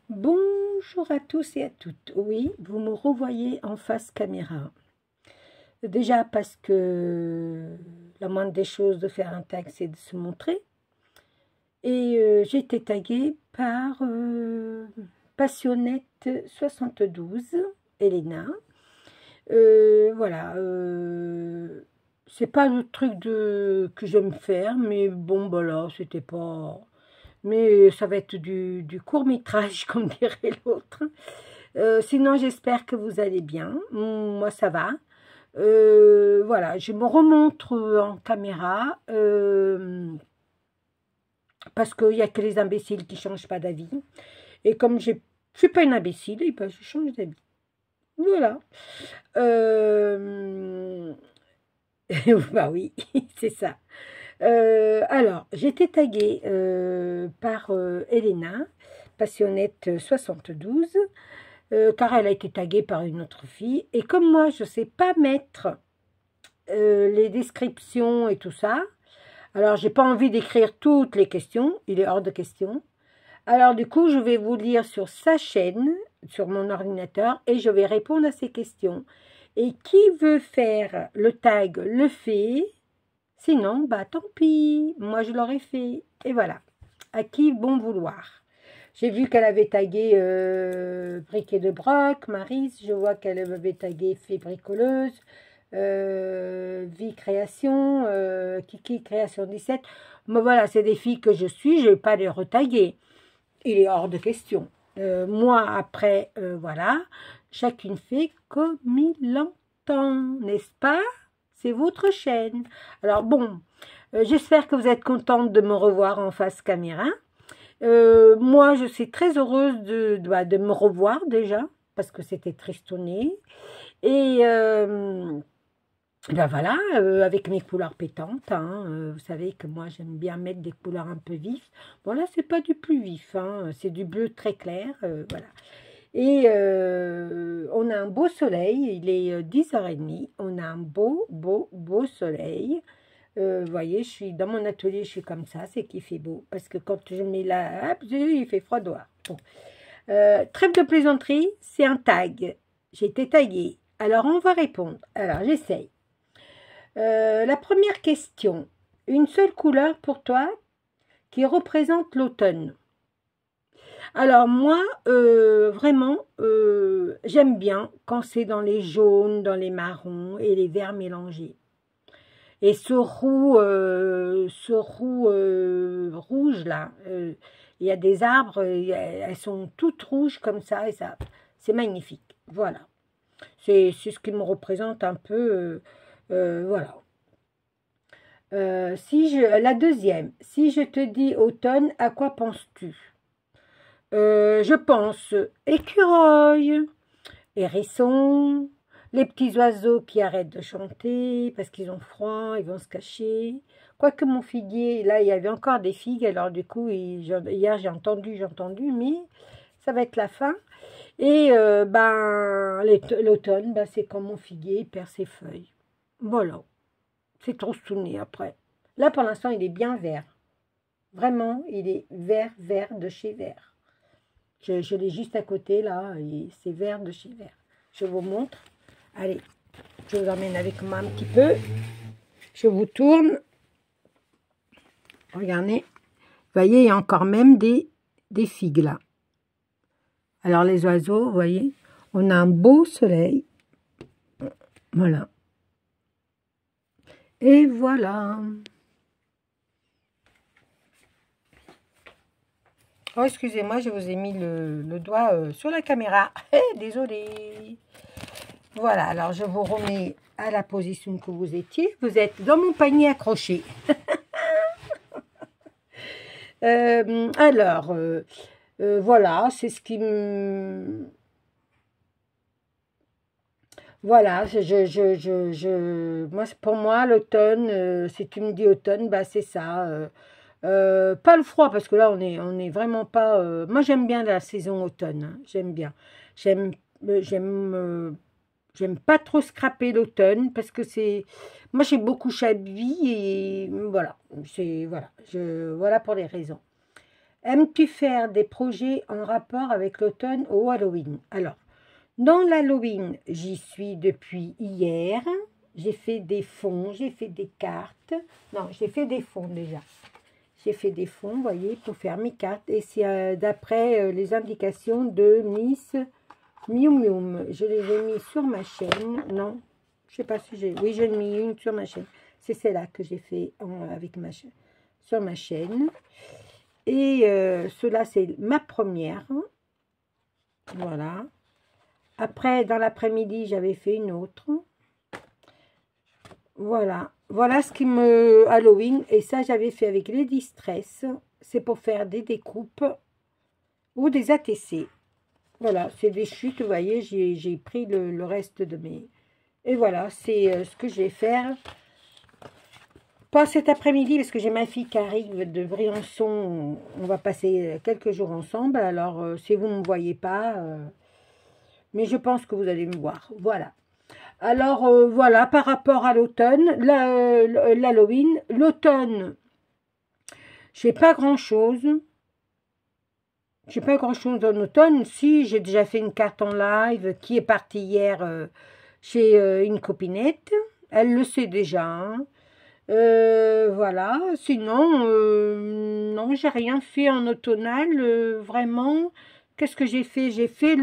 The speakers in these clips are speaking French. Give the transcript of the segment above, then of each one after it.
Bonjour à tous et à toutes. Oui, vous me revoyez en face caméra. Déjà parce que la moindre des choses de faire un tag, c'est de se montrer. Et j'ai été taguée par Passionnette72, Elena. Voilà, c'est pas le truc que j'aime faire, mais bon, voilà, c'était pas... Mais ça va être du court-métrage, comme dirait l'autre. Sinon, j'espère que vous allez bien. Moi, ça va. Voilà, je me remontre en caméra parce qu'il n'y a que les imbéciles qui ne changent pas d'avis. Et comme je ne suis pas une imbécile, et ben, je change d'avis. Voilà. Bah oui, c'est ça. Alors, j'ai été taguée par Elena, Passionnette72, car elle a été taguée par une autre fille. Et comme moi, je ne sais pas mettre les descriptions et tout ça, alors j'ai pas envie d'écrire toutes les questions, il est hors de question. Alors du coup, je vais vous lire sur sa chaîne, sur mon ordinateur, et je vais répondre à ces questions. Et qui veut faire le tag le fait, sinon, bah tant pis, moi je l'aurais fait. Et voilà, à qui bon vouloir. J'ai vu qu'elle avait tagué Briquet de Broc, Maryse, je vois qu'elle avait tagué Fée Bricoleuse, Vie Création, Kiki Création 17. Mais voilà, c'est des filles que je suis, je ne vais pas les retaguer. Il est hors de question. Moi, après, voilà, chacune fait comme il l'entend, n'est-ce pas? C'est votre chaîne. Alors bon, j'espère que vous êtes contente de me revoir en face caméra. Moi, je suis très heureuse de me revoir déjà, parce que c'était tristonné. Et ben voilà, avec mes couleurs pétantes, hein, vous savez que moi j'aime bien mettre des couleurs un peu vives. Bon là, c'est pas du plus vif, hein, c'est du bleu très clair, voilà. Et on a un beau soleil, il est 10h30, on a un beau soleil. Vous voyez, je suis dans mon atelier, je suis comme ça, c'est qu'il fait beau. Parce que quand je mets la... il fait froid dehors. Bon. Trêve de plaisanterie, c'est un tag. J'ai été taguée. Alors, on va répondre. Alors, j'essaye. La première question. Une seule couleur pour toi qui représente l'automne. Alors, moi, vraiment, j'aime bien quand c'est dans les jaunes, dans les marrons et les verts mélangés. Et ce roux rouge là, il y a des arbres, elles sont toutes rouges comme ça, et ça, c'est magnifique. Voilà, c'est ce qui me représente un peu, voilà. La deuxième, si je te dis automne, à quoi penses-tu? Je pense écureuil, hérisson, les petits oiseaux qui arrêtent de chanter parce qu'ils ont froid, ils vont se cacher. Quoique mon figuier, là, il y avait encore des figues, alors du coup, hier, j'ai entendu, mais ça va être la fin. Et l'automne, ben, c'est quand mon figuier il perd ses feuilles. Voilà, c'est trop stouné après. Là, pour l'instant, il est bien vert. Vraiment, il est vert de chez vert. Je l'ai juste à côté, là, et c'est vert de chez vert. Je vous montre. Allez, je vous emmène avec moi un petit peu. Je vous tourne. Regardez. Vous voyez, il y a encore même des figues là. Alors les oiseaux, vous voyez, on a un beau soleil. Voilà. Et voilà. Oh, excusez-moi, je vous ai mis le doigt sur la caméra. Désolée. Voilà, alors je vous remets à la position que vous étiez. Vous êtes dans mon panier accroché. Voilà, c'est ce qui me... Voilà, moi, pour moi, l'automne, si tu me dis automne, bah, c'est ça. Pas le froid, parce que là, on est vraiment pas... moi, j'aime bien la saison automne, hein, j'aime bien. J'aime pas trop scraper l'automne, parce que c'est... Moi, j'ai beaucoup chablis, et voilà. Voilà pour les raisons. Aimes-tu faire des projets en rapport avec l'automne ou Halloween? Alors, dans l'Halloween, j'y suis depuis hier. J'ai fait des fonds, j'ai fait des cartes. Non, j'ai fait des fonds déjà. J'ai fait des fonds, vous voyez, pour faire mes cartes. Et c'est d'après les indications de Miss Miu Miu. Je les ai mis sur ma chaîne. Non, je sais pas si j'ai... Oui, j'en ai mis une sur ma chaîne. C'est celle-là que j'ai fait avec ma chaîne, sur ma chaîne. Et cela, c'est ma première. Voilà. Après, dans l'après-midi, j'avais fait une autre. Voilà. Voilà ce qui me... Halloween. Et ça, j'avais fait avec les Distress. C'est pour faire des découpes ou des ATC. Voilà, c'est des chutes, vous voyez, j'ai pris le reste de mes... Et voilà, c'est ce que je vais faire. Pas cet après-midi, parce que j'ai ma fille qui arrive de Briançon. On va passer quelques jours ensemble. Alors, si vous ne me voyez pas... mais je pense que vous allez me voir. Voilà. Alors, voilà, par rapport à l'automne, l'Halloween, l'automne, je n'ai pas grand-chose. Je n'ai pas grand-chose en automne. Si, j'ai déjà fait une carte en live qui est partie hier chez une copinette. Elle le sait déjà. Hein. Voilà. Sinon, non, j'ai rien fait en automnal. Vraiment, qu'est-ce que j'ai fait? J'ai fait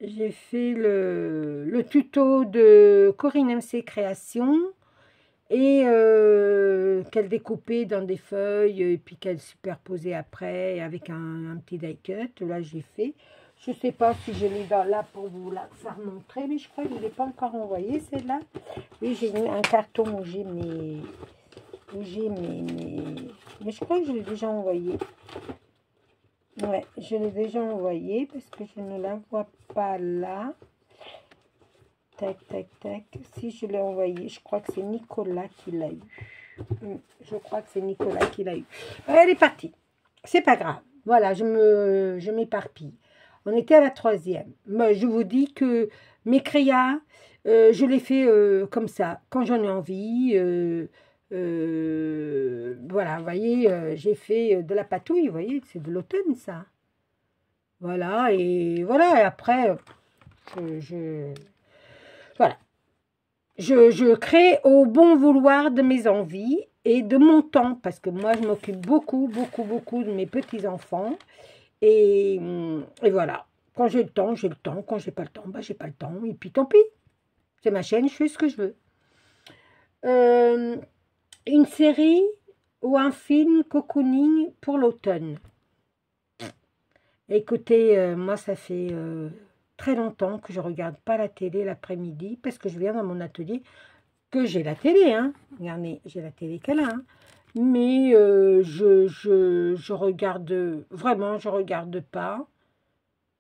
j'ai fait le tuto de Corinne MC Création et qu'elle découpait dans des feuilles et puis qu'elle superposait après avec un petit die cut. Là, j'ai fait. Je ne sais pas si je l'ai là pour vous la faire montrer, mais je crois que je ne l'ai pas encore envoyé celle-là. Oui, j'ai mis un carton où j'ai mes... Mais je crois que je l'ai déjà envoyé. Ouais, je l'ai déjà envoyé parce que je ne la vois pas là. Tac, tac, tac. Si je l'ai envoyé, je crois que c'est Nicolas qui l'a eu. Je crois que c'est Nicolas qui l'a eu. Elle est partie. C'est pas grave. Voilà, je m'éparpille. On était à la 3e. Moi, je vous dis que mes créas, je les fais comme ça, quand j'en ai envie. Voilà, vous voyez, j'ai fait de la patouille, vous voyez, c'est de l'automne, ça. Voilà, et voilà, et après, voilà. Je crée au bon vouloir de mes envies et de mon temps, parce que moi, je m'occupe beaucoup, beaucoup, beaucoup de mes petits-enfants. Et voilà. Quand j'ai le temps, j'ai le temps. Quand j'ai pas le temps, bah, j'ai pas le temps. Et puis tant pis. C'est ma chaîne, je fais ce que je veux. Une série ou un film cocooning pour l'automne. Écoutez, moi, ça fait très longtemps que je regarde pas la télé l'après-midi parce que je viens dans mon atelier, que j'ai la télé, hein. Regardez, j'ai la télé qu'elle a, hein. Mais je regarde, vraiment, je regarde pas.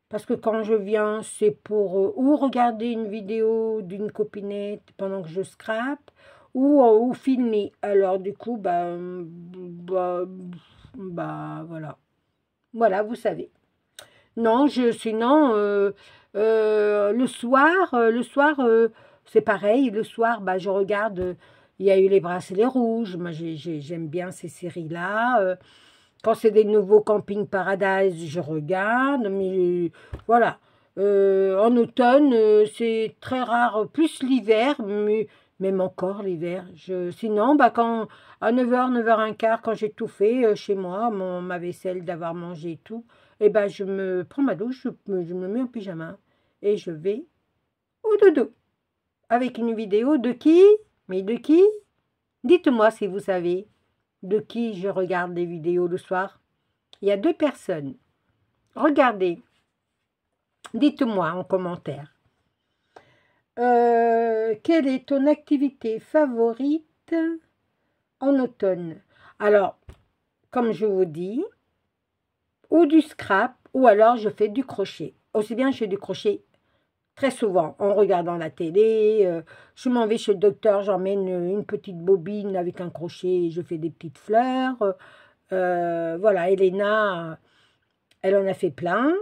Parce que quand je viens, c'est pour ou regarder une vidéo d'une copinette pendant que je scrape, ou filmer. Alors du coup, bah, voilà. Voilà, vous savez. Non, sinon, le soir, c'est pareil. Le soir, bah, je regarde, il y a eu les bracelets rouges. Moi, j'aime bien ces séries-là. Quand c'est des nouveaux Camping Paradise, je regarde, mais voilà. En automne, c'est très rare, plus l'hiver, mais même encore l'hiver. Sinon, bah, quand à 9h, 9h15, quand j'ai tout fait chez moi, ma vaisselle, d'avoir mangé et tout, et ben je me prends ma douche, je me mets en pyjama et je vais au dodo. Avec une vidéo de qui? Mais de qui? Dites-moi si vous savez. De qui je regarde des vidéos le soir? Il y a 2 personnes. Regardez. Dites-moi en commentaire. Quelle est ton activité favorite en automne? Alors, comme je vous dis, ou du scrap, ou alors je fais du crochet. Aussi bien, je fais du crochet très souvent en regardant la télé. Je m'en vais chez le docteur, j'emmène une petite bobine avec un crochet et je fais des petites fleurs. Voilà, Elena, elle en a fait plein.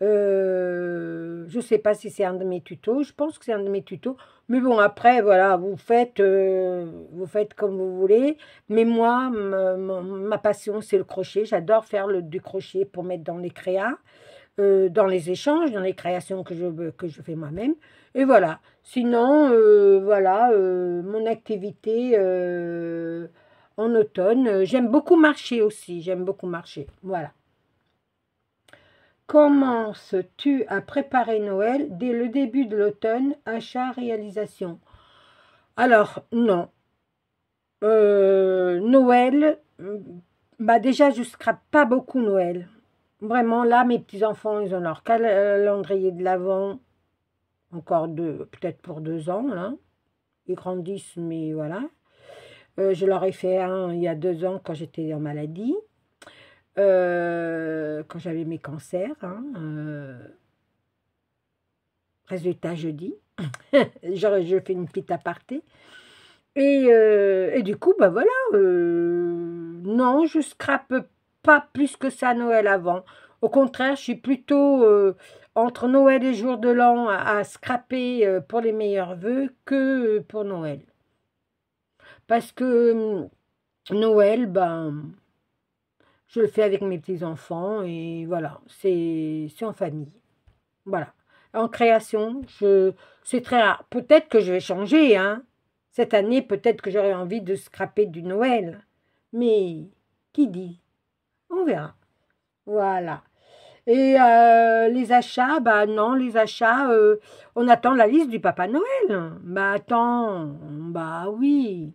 Je ne sais pas si c'est un de mes tutos. Je pense que c'est un de mes tutos. Mais bon, après, voilà, vous faites comme vous voulez. Mais moi, ma passion, c'est le crochet. J'adore faire du crochet pour mettre dans les créas, dans les échanges, dans les créations que je fais moi-même. Et voilà. Sinon, voilà, mon activité en automne. J'aime beaucoup marcher aussi. J'aime beaucoup marcher. Voilà. Commences-tu à préparer Noël dès le début de l'automne, achat, réalisation? Alors, non. Noël, bah déjà, je ne scrape pas beaucoup Noël. Vraiment, là, mes petits-enfants, ils ont leur calendrier de l'Avent, encore peut-être pour 2 ans, là. Ils grandissent, mais voilà. Je leur ai fait un il y a 2 ans quand j'étais en maladie, quand j'avais mes cancers, hein, résultat jeudi. Je fais une petite aparté. Et du coup, bah voilà, non, je scrape pas plus que ça Noël avant. Au contraire, je suis plutôt entre Noël et jour de l'an à scraper pour les meilleurs vœux que pour Noël. Parce que Noël, ben, je le fais avec mes petits-enfants et voilà, c'est en famille. Voilà. En création, c'est très rare. Peut-être que je vais changer, hein. Cette année, peut-être que j'aurai envie de scraper du Noël. Mais qui dit? On verra. Voilà. Et les achats, bah non, les achats, on attend la liste du Papa Noël. Bah attends, bah oui,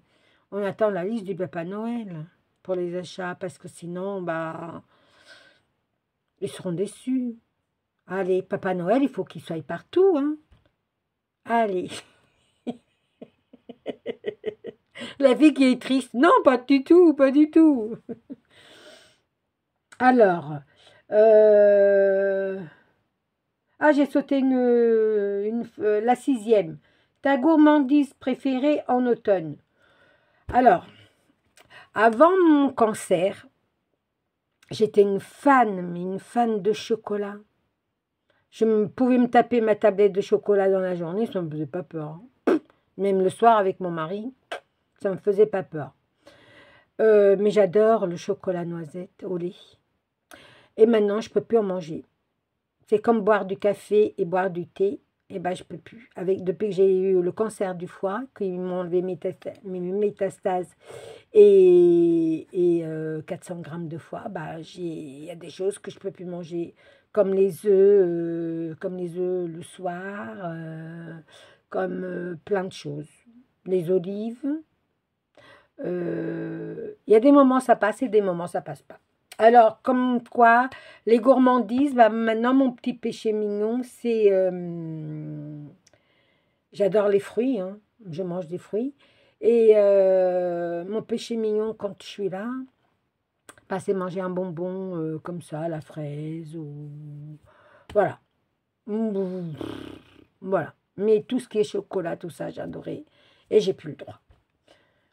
on attend la liste du Papa Noël pour les achats parce que sinon, bah, ils seront déçus. Allez, Papa Noël, il faut qu'il soit partout, hein. Allez. La fille qui est triste. Non, pas du tout, pas du tout. Alors, euh, ah, j'ai sauté la 6e. Ta gourmandise préférée en automne. Alors, avant mon cancer, j'étais mais une fan de chocolat. Pouvais me taper ma tablette de chocolat dans la journée, ça ne me faisait pas peur, hein. Même le soir avec mon mari, ça ne me faisait pas peur. Mais j'adore le chocolat noisette au lait. Et maintenant, je ne peux plus en manger. C'est comme boire du café et boire du thé. Et ben, je ne peux plus. Depuis que j'ai eu le cancer du foie, qu'ils m'ont enlevé mes métastases et 400 grammes de foie, bah, il y a des choses que je ne peux plus manger, comme les œufs, le soir, comme plein de choses. Les olives. Il y a des moments ça passe et des moments ça passe pas. Alors, comme quoi, les gourmandises, bah, maintenant mon petit péché mignon, c'est... j'adore les fruits, hein, je mange des fruits. Et mon péché mignon, quand je suis là, bah, c'est manger un bonbon comme ça, à la fraise, ou... Voilà. Voilà. Mais tout ce qui est chocolat, tout ça, j'adorais. Et j'ai plus le droit.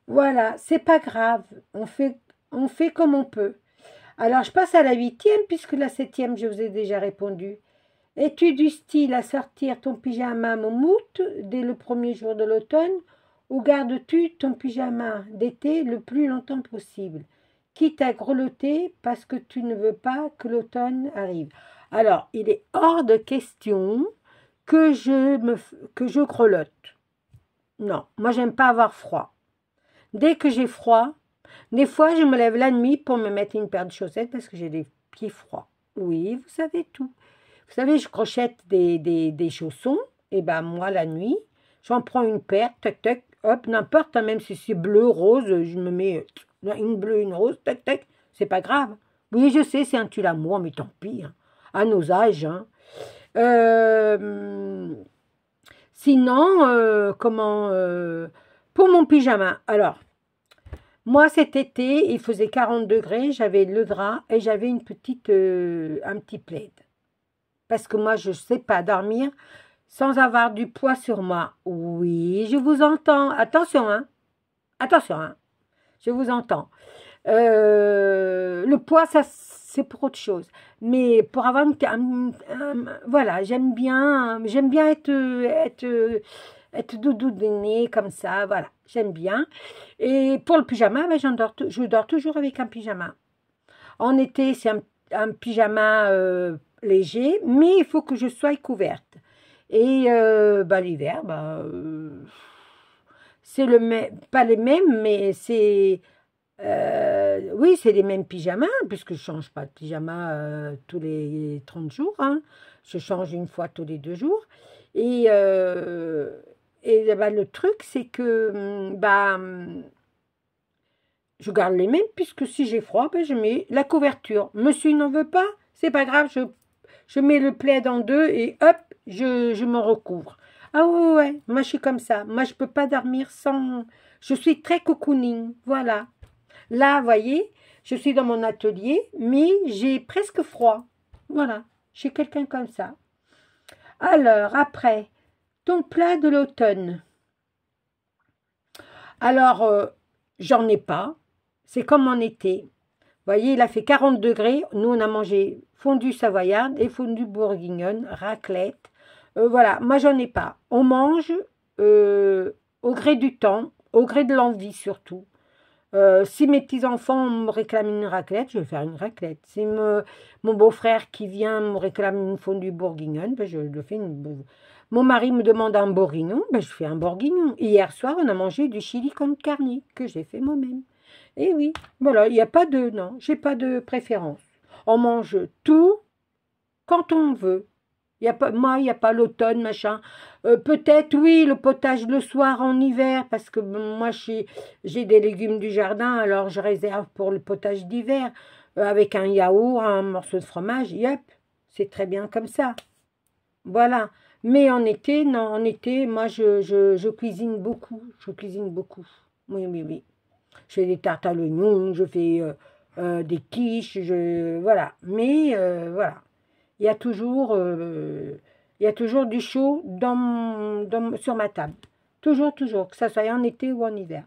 Voilà, c'est pas grave. On fait comme on peut. Alors, je passe à la 8e, puisque la 7e, je vous ai déjà répondu. Es-tu du style à sortir ton pyjama moumoute dès le premier jour de l'automne ou gardes-tu ton pyjama d'été le plus longtemps possible, quitte à grelotter parce que tu ne veux pas que l'automne arrive? Alors, il est hors de question que je grelotte. Non, moi, j'aime pas avoir froid. Dès que j'ai froid, des fois, je me lève la nuit pour me mettre une paire de chaussettes parce que j'ai des pieds froids. Oui, vous savez tout. Vous savez, je crochette des chaussons. Et ben moi, la nuit, j'en prends une paire, tac, tac, hop, n'importe, hein, même si c'est bleu, rose, je me mets une bleue, une rose, tac, tac. C'est pas grave. Oui, je sais, c'est un tue-l'amour, mais tant pis. Hein, à nos âges. Hein. Sinon, pour mon pyjama, alors, moi, cet été, il faisait 40 degrés, j'avais le drap et j'avais un petit plaid. Parce que moi, je ne sais pas dormir sans avoir du poids sur moi. Oui, je vous entends. Attention, hein. Attention, hein. Je vous entends. Le poids, c'est pour autre chose. Mais pour avoir voilà, j'aime bien être doudouinée comme ça, voilà, j'aime bien. Et pour le pyjama, ben, je dors toujours avec un pyjama. En été, c'est un pyjama léger, mais il faut que je sois couverte. Et bah, l'hiver, bah, c'est pas les mêmes, mais c'est oui, c'est les mêmes pyjamas, puisque je ne change pas de pyjama tous les 30 jours. Hein. Je change une fois tous les 2 jours. Et, bah, le truc, c'est que bah, je garde les mêmes, puisque si j'ai froid, ben, je mets la couverture. Monsieur n'en veut pas, c'est pas grave, je mets le plaid en deux et hop, je me recouvre. Ah ouais, ouais, moi je suis comme ça. Moi je peux pas dormir sans... Je suis très cocooning, voilà. Là, vous voyez, je suis dans mon atelier, mais j'ai presque froid. Voilà, je suis quelqu'un comme ça. Alors, après, ton plat de l'automne. Alors, j'en ai pas. C'est comme en été. Vous voyez, il a fait 40 degrés. Nous, on a mangé fondue savoyarde et fondue bourguignonne, raclette. Voilà, moi, j'en ai pas. On mange au gré du temps, au gré de l'envie surtout. Si mes petits-enfants me réclament une raclette, je vais faire une raclette. Si mon beau-frère qui vient me réclame une fondue bourguignonne, ben je le fais une... Mon mari me demande un bourguignon, ben je fais un bourguignon. Hier soir, on a mangé du chili con carne que j'ai fait moi-même. Et oui, voilà, il n'y a pas de... Non, j'ai pas de préférence. On mange tout quand on veut. Y a pas, moi, il n'y a pas l'automne, machin. Peut-être, oui, le potage le soir en hiver, parce que moi, j'ai des légumes du jardin, alors je réserve pour le potage d'hiver, avec un yaourt, un morceau de fromage, yep, c'est très bien comme ça. Voilà. Mais en été, non, en été, moi, je cuisine beaucoup. Je cuisine beaucoup. Oui, oui, oui. Je fais des tartes à l'oignon, je fais des quiches, voilà. Mais, voilà. Il y a toujours du chaud sur ma table. Toujours, toujours, que ça soit en été ou en hiver.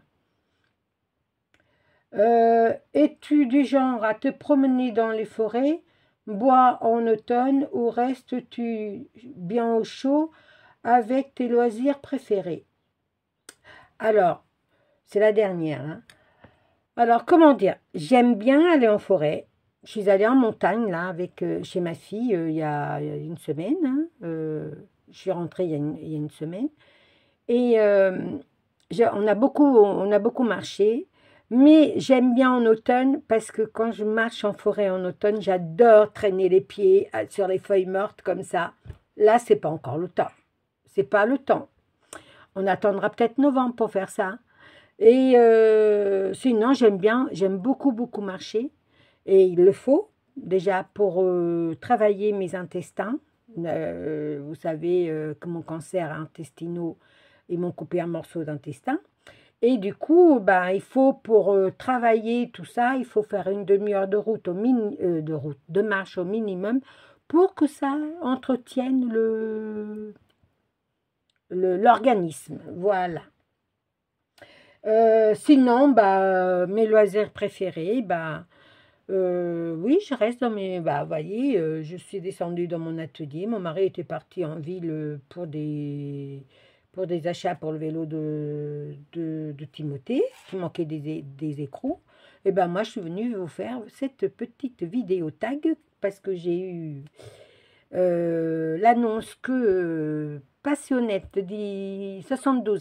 Es-tu du genre à te promener dans les forêts, bois en automne ou restes-tu bien au chaud avec tes loisirs préférés? Alors, c'est la dernière. Hein. Alors, comment dire? J'aime bien aller en forêt. Je suis allée en montagne, là, chez ma fille, il y a une semaine. Hein. Je suis rentrée il y a une semaine. Et on a beaucoup marché. Mais j'aime bien en automne parce que quand je marche en forêt en automne, j'adore traîner les pieds sur les feuilles mortes comme ça. Là, c'est pas encore le temps. C'est pas le temps. On attendra peut-être novembre pour faire ça. Et sinon, j'aime beaucoup, beaucoup marcher. Et il le faut, déjà pour travailler mes intestins. Vous savez que mon cancer intestinaux, ils m'ont coupé un morceau d'intestin. Et du coup, ben, il faut pour travailler tout ça, il faut faire une demi-heure de route de marche au minimum pour que ça entretienne l'organisme. Voilà. Sinon, bah, mes loisirs préférés, bah, oui, je reste dans mes... Bah, vous voyez, je suis descendue dans mon atelier. Mon mari était parti en ville pour des achats pour le vélo de Timothée, qui manquait des écrous. Et ben moi, je suis venue vous faire cette petite vidéo tag parce que j'ai eu l'annonce que Passionnette 72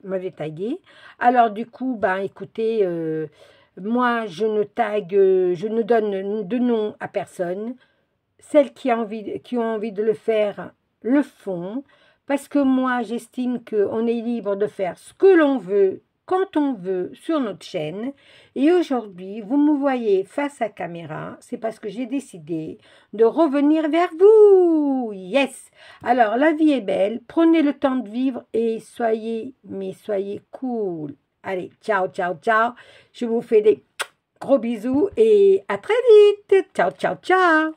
m'avait tagué. Alors du coup, ben écoutez, moi je ne donne de nom à personne. Celles qui ont envie de le faire, le font. Parce que moi, j'estime qu'on est libre de faire ce que l'on veut, quand on veut, sur notre chaîne. Et aujourd'hui, vous me voyez face à caméra, c'est parce que j'ai décidé de revenir vers vous. Yes! Alors, la vie est belle, prenez le temps de vivre et soyez cool. Allez, ciao, ciao, ciao. Je vous fais des gros bisous et à très vite. Ciao, ciao, ciao.